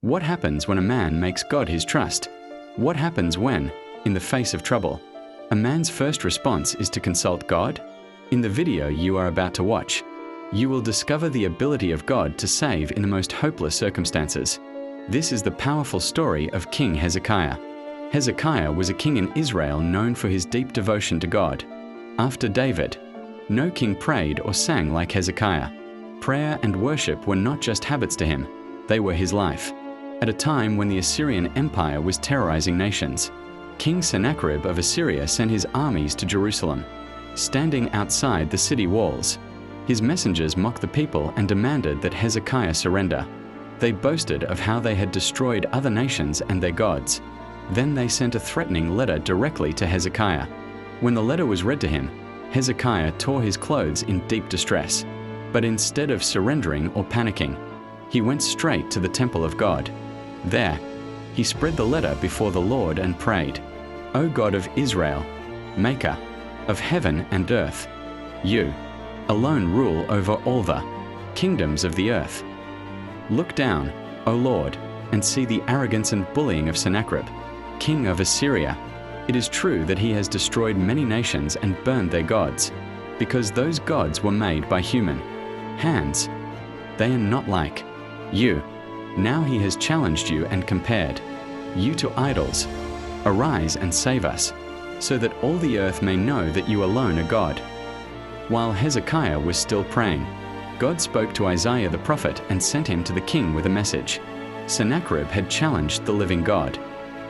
What happens when a man makes God his trust? What happens when, in the face of trouble, a man's first response is to consult God? In the video you are about to watch, you will discover the ability of God to save in the most hopeless circumstances. This is the powerful story of King Hezekiah. Hezekiah was a king in Israel known for his deep devotion to God. After David, no king prayed or sang like Hezekiah. Prayer and worship were not just habits to him, they were his life. At a time when the Assyrian Empire was terrorizing nations, King Sennacherib of Assyria sent his armies to Jerusalem. Standing outside the city walls, his messengers mocked the people and demanded that Hezekiah surrender. They boasted of how they had destroyed other nations and their gods. Then they sent a threatening letter directly to Hezekiah. When the letter was read to him, Hezekiah tore his clothes in deep distress. But instead of surrendering or panicking, he went straight to the temple of God. There, he spread the letter before the Lord and prayed, "O God of Israel, Maker of heaven and earth, you alone rule over all the kingdoms of the earth. Look down, O Lord, and see the arrogance and bullying of Sennacherib, king of Assyria. It is true that he has destroyed many nations and burned their gods, because those gods were made by human hands. They are not like you. Now he has challenged you and compared you to idols. Arise and save us, so that all the earth may know that you alone are God." While Hezekiah was still praying, God spoke to Isaiah the prophet and sent him to the king with a message. Sennacherib had challenged the living God,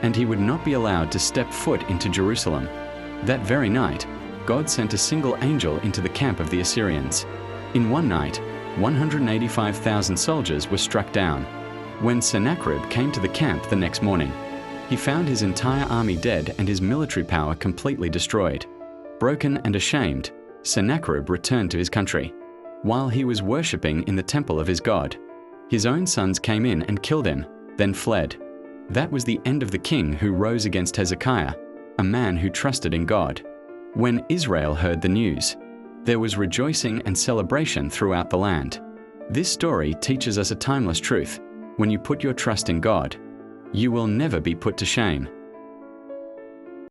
and he would not be allowed to step foot into Jerusalem. That very night, God sent a single angel into the camp of the Assyrians. In one night, 185,000 soldiers were struck down. When Sennacherib came to the camp the next morning, he found his entire army dead and his military power completely destroyed. Broken and ashamed, Sennacherib returned to his country. While he was worshipping in the temple of his god, his own sons came in and killed him, then fled. That was the end of the king who rose against Hezekiah, a man who trusted in God. When Israel heard the news, there was rejoicing and celebration throughout the land. This story teaches us a timeless truth. When you put your trust in God, you will never be put to shame.